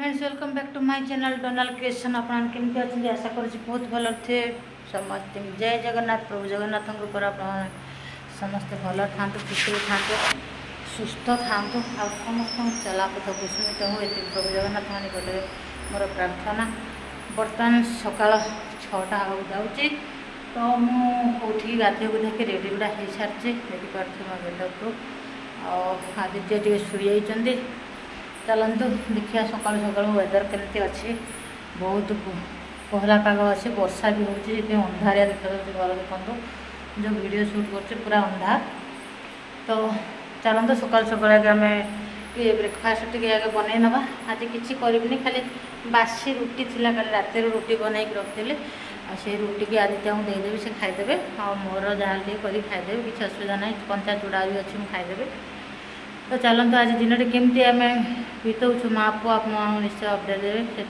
Friends welcome back to my channel Donald creation. आपन केमती अच्छे आशा करुँच बहुत भल थे समस्त। जय जगन्नाथ। प्रभु जगन्नाथ ऊपर आप समस्ते भल था खुशी था सुस्थ था आ समस्त चलापथ कुसुमित हूँ ये प्रभु जगन्नाथ निकट मोर प्रार्थना। बर्तमान सकाल 6टा हो जाऊँगी तो मुझे गाधे गुधाक रेडी गुड़ा हो सारी देखिपे मो गेटअप्रु आदित्य टे शुई चलतु देखिए सका सका वेदर केमती अच्छी बहुत कोहला पाग अच्छे वर्षा भी होती अंधारिया देखा घर देखो जो वीडियो शूट कर पूरा अंधार। तो चलतु सका सका आम ब्रेकफास्ट टे आगे बनई नवा। आज किसी करनी खाली बासी रुटी थी कल रात रुटी बनई रखी से रुटी की आदित्य को देदेवी से खाईदे आ मोर जहाँ कर खाईदे किसी असुविधा ना कंचा चूड़ा भी अच्छी मुझे खाईदेवी। तो चलते आज दिन केमती आम बीतौछु माँ पुआ आप निश्चय अपडेट देवे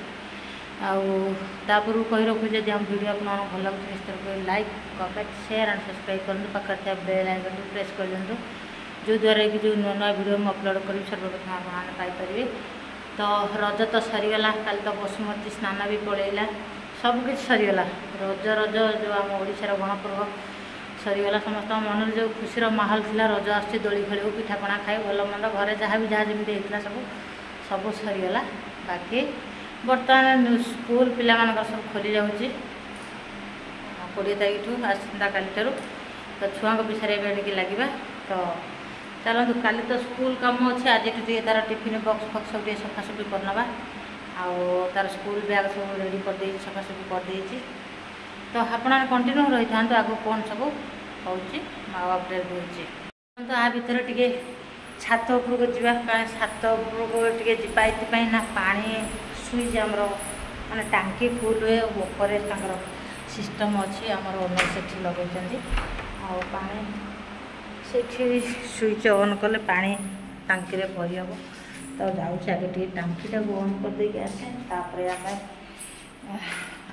आपूर्व कही रखु जब आम वीडियो आप भल लगे निश्चय like comment share and subscribe करूँ पाखे बेल आइकन प्रेस कर दिंतु जो द्वारा कि जो नुआ नुआ वीडियो मुझे अपलोड करी सर्वप्रथम आपने पाइपर। तो रज तो सरीगला कल तो बसुमती स्नान भी पलैला सबकि सरीगला रज रज जो आम ओडिशार गणपर्व सरीगला समस्त मन जो खुशी माहौल थी रज आस दोली खेल पिठापणा खाए भल मंद घरे जहाँ भी जहाँ जमी होता सब सरीगला। बाकी बर्तमान स्कूल पिला सब खोली जाऊँगी 20 तारीख ठूँ आसता काली तो छुआ पिछारे टे लगे। तो चलतु काली तो स्कूल कम अच्छे आज तार टिफिन बक्स फक्स सब सफासफी करनवा तार स्कूल बैग सब रेडी कर सफासफी कर। तो आपने कंटिन्यू रही था आगे कौन सब हो अपडेट दूसरी। तो आ भर टे छात उपरको जावा कहीं छात उपरको टे जापाई ना पानी सुईज आमर माने टांकी फुल हुए ऊपर सिस्टम अच्छी आमर ओनर से लगे पानी से सुईच ऑन कले पानी टांकी रे भरी हम। तो जाऊँ आगे टे टांकीटा ऑन कर देके आसे तापर आम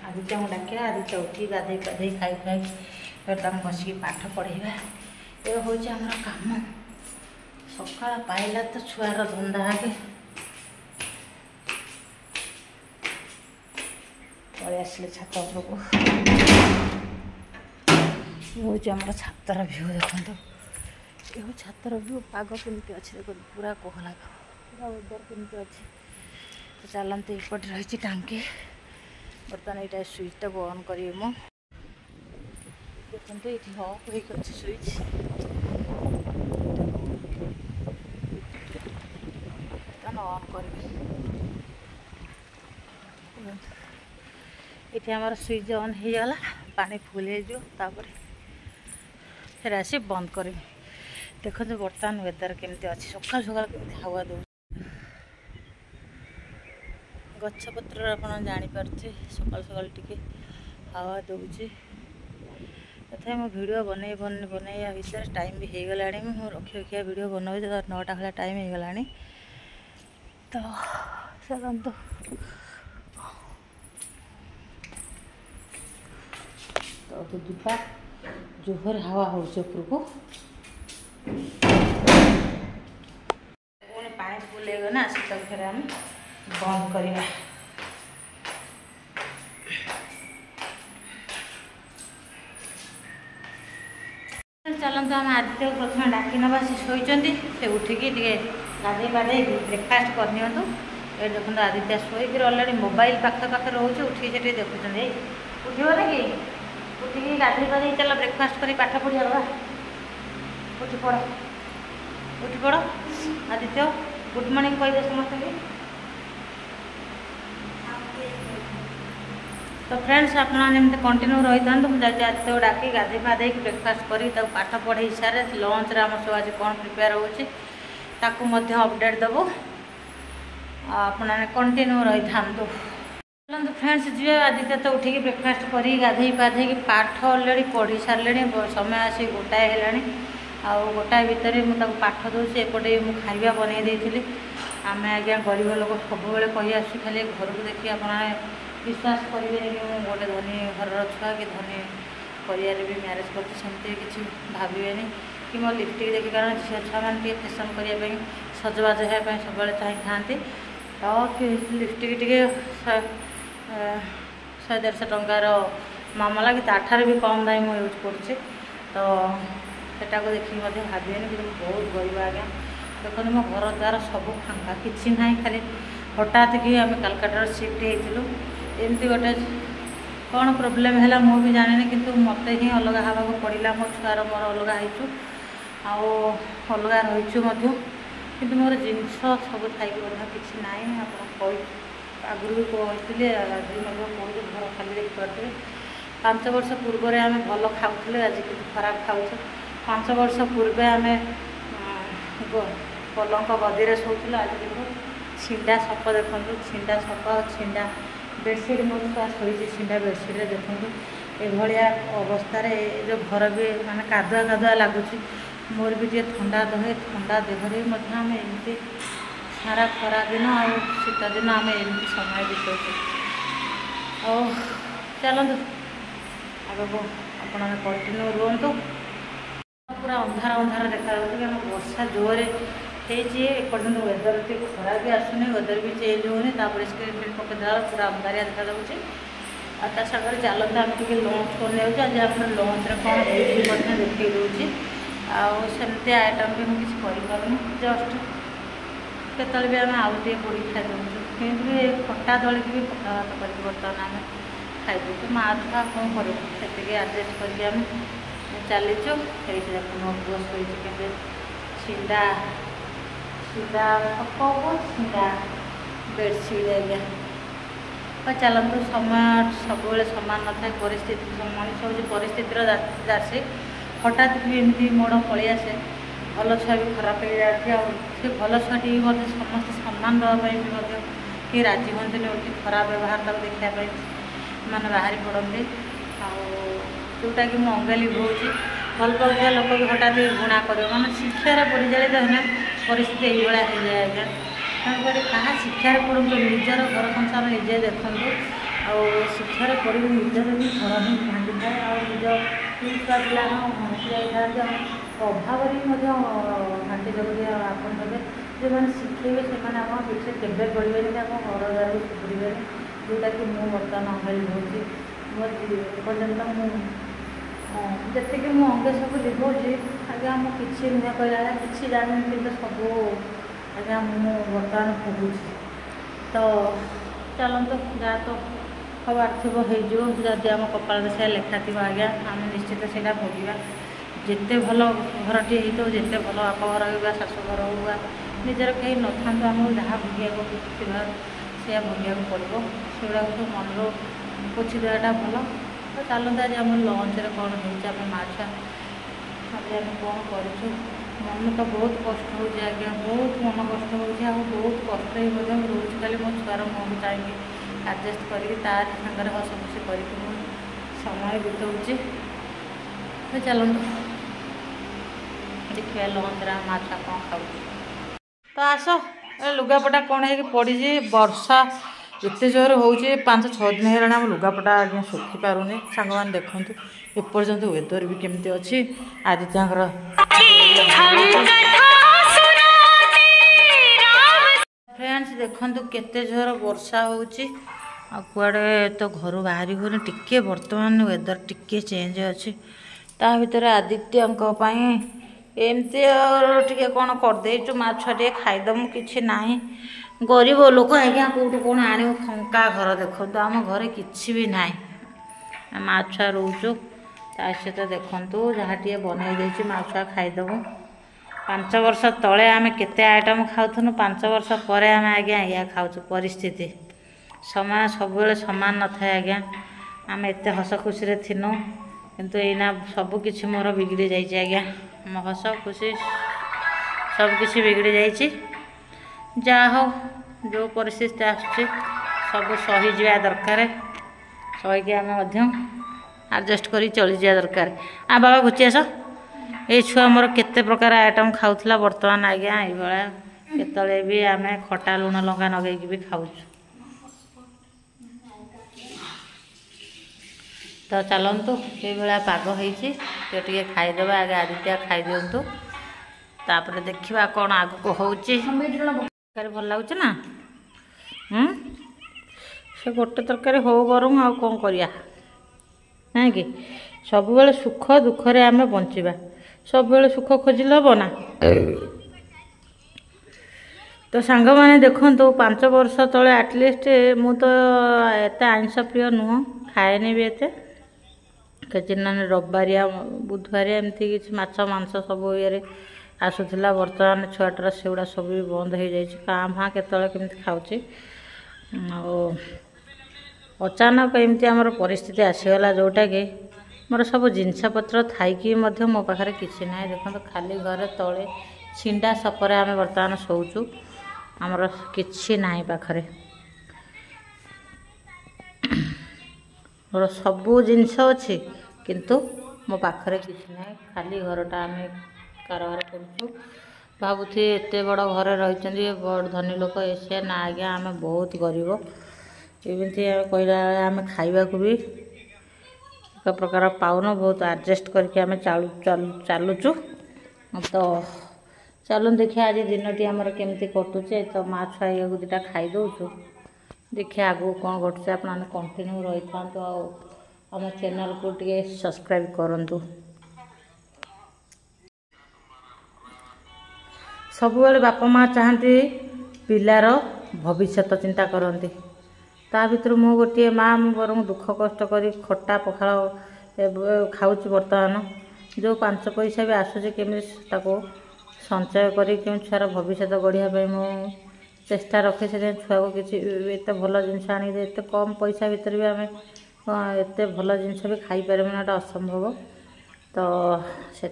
आदित्य को डाक आदित्य उठी गाधे गाधे खाई खाई बसिक पाठ पढ़ेगा ये हूँ आम कम सका पाइला तो छुआर धंदा आगे पलि आसिले छात उपरको हूँ आम छातर भ्यू देखो ये हूँ छातर भ्यू पाग केमती अच्छे देख पूरा कोहला पूरा वेदर केमती अच्छे। तो चलते एपटे रही टांकी बर्तमान यहाँ स्विचटा को ऑन करी मु देखते ये ऑफ हो स्विच ऑन कर ये आम स्विच ऑन हो गला पानी फुल हो फिर आसी बंद कर देखो बर्तमान वेदर केमती अच्छे सकाल सकाल केमती हवा दो गछपत्र आप जापारे सकाल सकाल टी हवा दूसरी तथा मो भिड बन भर टाइम भी हो गला रखी रखिया भिड बन 9टा भाया टाइम हो गला। तो चलते तो जीवा जोहर हवा हो उपरको पुणी पानी फुल ना से फिर आम बंद करवा। चलते आम आदित्य को प्रथम डाक नवा से शोचती से उठिकी गाधे पाधे ब्रेकफास्ट करनी ये देखो आदित्य शोक अलरेडी मोबाइल पाखे पाखे रोचे उठी से देखुं उठो ना कि उठिकी गाधे पाधे चल ब्रेकफास्ट कर पाठ पढ़िया उठी पड़ आदित्य गुड मॉर्निंग कहीदे समस्त की। तो फ्रेंड्स आपने कंटिन्यू रही था मुझे आदित्य डाक गाधे पाधे ब्रेकफास्ट कर पाठ पढ़े सारे लंच रे आम सब आज कौन प्रिपेयर हो अपडेट देवु आपने कंटिन्यू रही था। चलते फ्रेंड्स जी आदित्य तो उठिकी ब्रेकफास्ट कर गाधे पाधे पाठ अलरेडी पढ़ी सारे समय आसी गोटाए है गोटाए भितर मुझे पाठ दूसरी एपटे मुझे खाଇବା बनई देती आम आज्ञा गरीब लोक सब कही आस खाली घर को देखिए आप विश्वास करेंगे कि मुझे गोटे धनी घर छुआ कि धनी परिवार भी मैरेज करते किसी भावे कि मो लिपस्टिक देखिए कारण झील छुआ मैंने फैशन करने सजबाज होगापी सब चाहिए था। तो लिपस्टिक टे 100-150 टंकार मामला कि ताठार भी कम दाम मुझे यूज करुँचे तो सेटा को देखिए भावेनि कि बहुत गरीब आज्ञा देखो मो घर द्वार सब फांका किसी ना खाली हठात कि आम कलकाता शिफ्ट होती एमती गोटे कौन प्रोब्लेम है मुझे जानी किंतु मत ही अलग हाँ पड़ा मो छुआर मोर अलग हो अलग रहीचु किंतु मोर जिनस सब थी किसी ना आगु भी कहते आज कहते घर खाली देखिए 5 वर्ष पूर्व आम भल खाऊे आज कि खराब खाऊ 5 वर्ष पूर्वे आम पलंक गदी शोला आज देखो छिंडा सप देखो छिंडा सप छिंडा बेडसीट मो छुआ शोची छिंडा बेडसीट देखो ये अवस्था जो घर भी माने कादुआ कादुआ लगुच मोर भी जी ठंडा दहे ठंडा देहरे आम एमती सारा खरा दिन और शीत दिन आम एमती समय बिताऊँ चलतु आग को आप कंटिन्यू रुहतु पूरा अंधार अंधार देखा वर्षा जोरे एपर्तंत वेदर टी खरा भी आसुनी वेदर भी चेंज होनी स्क्रीन फिल्म पकड़ा पूरा अंधारिया देखा सागर चलते आम टे लंच करने आज आप लंच कौन देखी दूसरी आमती आइटम भी मुझे किसी जस्ट केतल भी आम आउ टे पोड़ी खाई दूँ कि खटा दलिकी भी पका भात करके बर्तमान आम खाई दूँ माँ छुआ कौन कर आडजस्ट करके चलीचु ये देखो मो पुआ शोचे छिंडा छिंडा पक छिंडा बेडसीट आज्ञा तो चलतु समय सब सामान न था परिस्थिति मनीष हूँ परिस्थितिर दासी हठात भी एमती मोड़ पलि आसे भल छुआ भी खराब हो जाती से भल छुआटी समस्त सम्मान देवाई भी कि राजी हमें कि खराब व्यवहार तक देखापी मैंने बाहरी पड़ते जोटा कि मुझे अंगे लिभाऊँगी भल पाऊा लोक भी हठात घृणा कर मैंने शिक्षार परिचालित है परिस्थिति यही हो जाए आज्ञा तेणुक क्या शिक्षार पढ़ु निजर घर संसार निजे देखूँ शिक्षार पढ़ निजर भी घर ही भांगी थाए निज छुआ पिला भांगी जाता अभाव भांगी देवे आपन देवे जो मैंने शिखेबे से पीछे केवे पड़े घर द्वार सुधरवे जोटा कि मुझे बर्तमान अंगे लिभाऊँगी पर्यटन मुझे मु अंगे सब लिभाऊँगी आज्ञा मुझे किसी नुहे कहला किसी जानी कि सब आज्ञा मु बर्तमान भोगुची तो चलते जहाँ तो खबर थी जदि आम कपाल से लेखा थी आज्ञा आम निश्चित से भोगा जिते भल घरटी हो जिते भल बाप घर हो शाशु घर हो निजर कहीं न था आमको जहाँ भोगिया से भोगिया पड़ो सेगुड़ा सब मन पोछि देवाटा भल तो चलते आज आम लंच कौन होम माँ छुआ आज आम कौन करूँ मन तो बहुत कष्ट हो आज्ञा बहुत मन कष्ट हो बहुत कष्ट ही रोज खाली मो छुआर मुँह चाहिए आडजस्ट करके तार सागर हस खुशी करके समय बिताऊँगी तो चलते देखिए लंच माँ छुआ कौन खाऊ तो आस लुगापटा कौन है पड़ी वर्षा एते जोर हो 5-6 दिन है आम लुगापटा आज्ञा सुखी पारुनी सांग मैंने देखूँ एपर्यंत वेदर भी केमती अच्छी आज तांकर फ्रेंड्स देखूँ केते जोर वर्षा होची कुआड़े तो घर बाहरी होनी टिके बर्तमान वेदर टिके चेंज अच्छी ता भीतर आदित्य एमती टे कौन करदेचु माँ छुआ टे खाईदमु कि ना गरीब लोक आज्ञा कौटू कौन आण फंका घर देखो आम घर कि भी ना माँ छुआ रोचु सहित देखु जहाँ टे बनई देती माँ छुआ खाईदमु 5 वर्ष तले आम केते आइटम खाऊँ 5 वर्ष पर आम आज्ञा या खाऊ परिस्थिति समय सब सामान न था आज्ञा आम एत हस खुशी थिनु किंतु एना सबकि मोर बिगड़ी जाइए आज्ञा मो हस खुशी सबकि बिगड़ी जाइए जा हो जो परिस्थिति आसुची सब सही जा दरकार सहीकि आम आडजस्ट कर चली जा दरकार आ बाबा घुची आस ये छुआ मोर केते प्रकार आइटम खाऊला बर्तमान आज्ञा ये केतले भी आम खटा लुण लंका नगेकी भी खाऊ तो चलतु ये पाग होती खाईदे आगे आदित्य खाई दिंतु तापर देखा कौन आग को हो भल लगुच ना से गोटे तरकारी हो बरং आ कौन करिया ना कि सबुबले सुख दुखरे आमे बंचिबा सबुबले सुख खोजिले हबो ना। तो सांग मैंने देखो 5 वर्ष तले एटलिस्ट मु तो एत आइंस प्रिय नुह खाएनि भी एत कचिना रविवारिया बुधवारिया एमती किसी माछ मांस सब ये आसूला बर्तमान छुआटर सेगुड़ा सब भी बंद हो जाए काँ भाँ केतले खाऊँ अचानक एमती आमर परिस्थिति आसीगला जोटा कि मोर सब जिनपतर थी मो पाखे किसी ना देखो खाली घर तले छिंडा सपरे आम बर्तमान शोचु आमर किसी ना पाखरे मोर सबू जिनस अच्छी किंतु मो पाखरे किसी ना खाली घरटा आम कारबार करूँ भावुथी एत बड़ घर रही बड़ धनी लोक एसे ना आज्ञा आम बहुत गरीब एमती कहला आम खाइबा भी एक प्रकार पाउन बहुत आडजस्ट करके आम चलुचु तो चलु देखिए आज दिनटी आमर केमती कटुचे तो माँ छुआ या दुटा खाई दौचु देखिए आगू कौन घटुचे आप कंटिन्यू रही था आम चैनल को टे सब्सक्राइब करूँ। सबुबले बापा माँ चाहती पिलार भविष्य चिंता करती ता भर मु गोटे माँ बर दुख कष्ट कर खटा पखाड़ खाऊँ बर्तमान जो 5 पैसा भी आसूँ केमी संचय कर छुआर भविष्य गढ़ापी मु चेष्टा रखे से छुआ को किसी एत भल जिन आने एत कम पैसा भितर भी आम एत भल जिनस भी खाई पारे असंभव तो से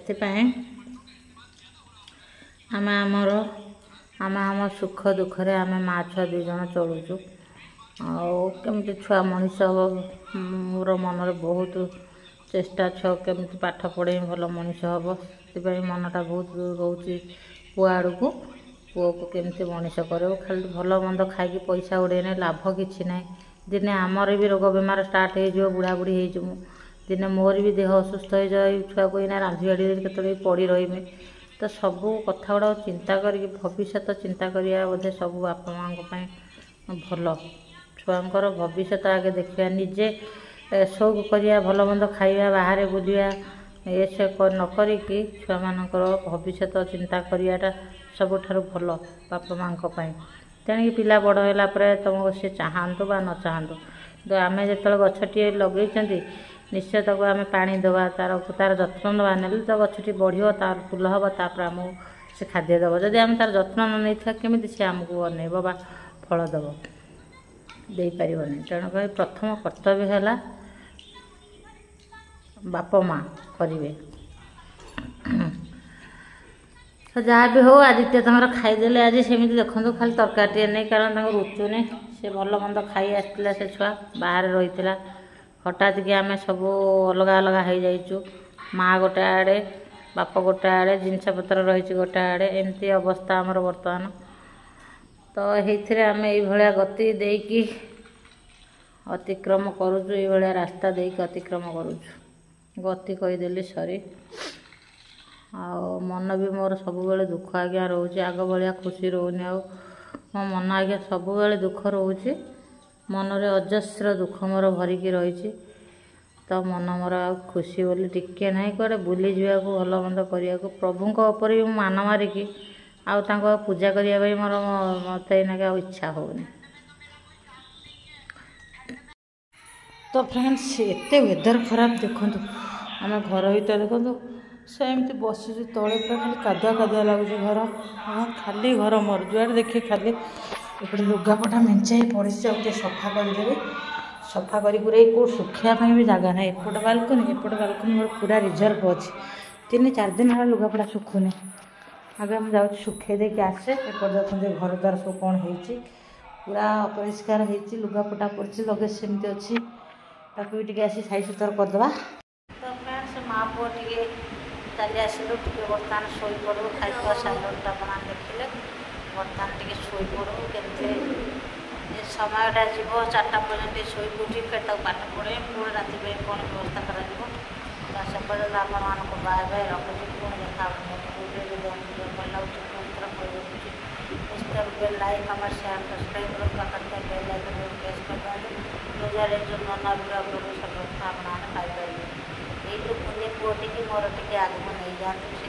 आम सुख दुखरे आम माँ छुआ 2 जन चलुचु आमती छुआ मनीष हम मोर मन बहुत चेष्टा छुआ केमती पाठ पढ़े भल मनीष हम से मनटा बहुत रोच पुआ आड़ को पुओ को केमती मनीष कर खाली भल मंद खाई पैसा उड़ेने लाभ किसी ना दिने आमर भी रोग बेमार स्टार्ट हो बुढ़ा बुढ़ी हो दिने मोर भी देह असुस्थ हो जाए छुआ को इना रांधि बाड़ी केतरे पड़ी रही तो सबू कथा गुड़ा चिंता कर भविष्य चिंता करिया बोधे सब बापा माँ भल छुआर भविष्य आगे देखा निजे शौक करिया भल मंद खाइबा बाहर बुलिया ये से नक छुआ मानकर भविष्य चिंता करियाटा सबुठारु भल बापा माँ तेणिक पिला बड़ है तुमको सी चाहतु बा न चाहतु तो आम जो गछटी लगे निश्चय तक आम पानी दवा तार जत्न नवा ना तो गछटी बढ़ो तार फूल हम तापर आम से खाद्य दब जदि आम तार जत्न न नहीं केमी सी आमको अनेब बा फल दब दे पारनी तेणुक प्रथम कर्तव्य है बापा माँ करेंगे तो जहाँ भी हो आदित्य तंगर खाईदे आज सेमती देखो खाली तरकारी नहीं कारण रुचुनी से भल मंद खाई आसला से छुआ बाहर रही हठात कि आम सब अलग अलग हो जाइचु माँ गोटे आड़े बाप गोटे आड़े जिनपतर रही गोटे आड़े एमती अवस्था आमर बर्तमान तो ये आम ये गति देकी अतिक्रम करुचु ये रास्ता देकी अतिक्रम करुचु गति कहीदेली सरी आ मन भी मोर सब दुख आज्ञा रोचे आग भाया खुशी रोनी आ मो मन आज्ञा सब दुख रोचे मन रे अजस्र दुख मोर भरिकी रही तो मन मोर आ खुशी बोली टिके ना कड़े बुली जा भल मंद करने को प्रभु उपर भी मान मारिकी आउ पूजा करने मोर मत एना इच्छा होनी। तो फ्रेंड्स एत वेदर खराब देखो आम घर भर देखो सेमती बस तले पूरा खाली कादुआ कादुआ लगुच घर खाली घर मर जुआड़े देखिए खाली एपटे लुगापटा मेंचाई पड़ी गोटे सफा करदेवी सफा करी कौट सुखापी भी जगह ना एपट बालकनी मोर पूरा रिजर्व अच्छी 3-4 दिन है लुगापटा सुखुनी आगे मुझे जाऊँ सुखे देके आसे एपट देखते घर द्वार सब कौन हो पूरा अपरिष्कार हो लुगापटा पड़ी लगे सेमती अच्छी ताकू भी आसी साई सुतर करदे तो फ्रेंड्स माँ पुओ टे चली आसलु टे बर्तमान शोपड़ू खाई साइडटा बना देखिले बर्तमान टे शोपड़ू के समयटा जीव 4टा पर्यंत शोक उठी फिर तक पाठ पढ़े पुणी राति कौन व्यवस्था कर से पर्यटन आपको बाय बाय रखुच्छी पुणी देखा भल लगे पुणी थोड़ा थे लाइक कमेंट शेयर सब्सक्राइब करो पाखे बेल आइकन प्रेस कर दिखाँ जो जो नुआ वीडियो अपलोड सर्वप्रथम आपने पाइपर ये कुनी पुओटी की मोर टे आगे नहीं जातु से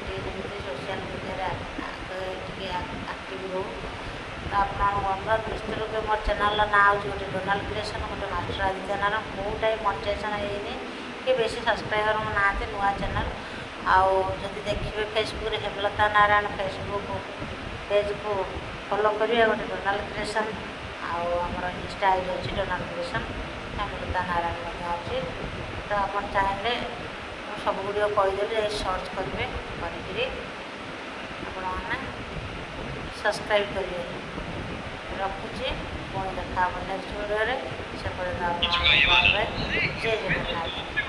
सोशल मीडिया आक्टिव रो तो निश्चित रूप मोर चैनल ना हूँ गोटे डोनाल्ड क्रिएशन गोटे मास्टर आदित्य नारायण मोटा मोनेटाइजेशन होनी कि बेसी सब्सक्राइबर ना नुआ चैनल आउ जब देखिए Facebook Hemlata Narayan Facebook page को फॉलो करिए गोटे डोनाल्ड क्रिएशन आमर इंस्टा आईडी अच्छी डोनाल्ड क्रिएशन हेमलता नारायण अच्छी तो आप चाहिए सब वीडियो कहीदेवी सर्च करेंगे आपने सब्सक्राइब करिए रखुची पुणी देखा नेक्स्ट वीडियो से जय जगन्नाथ।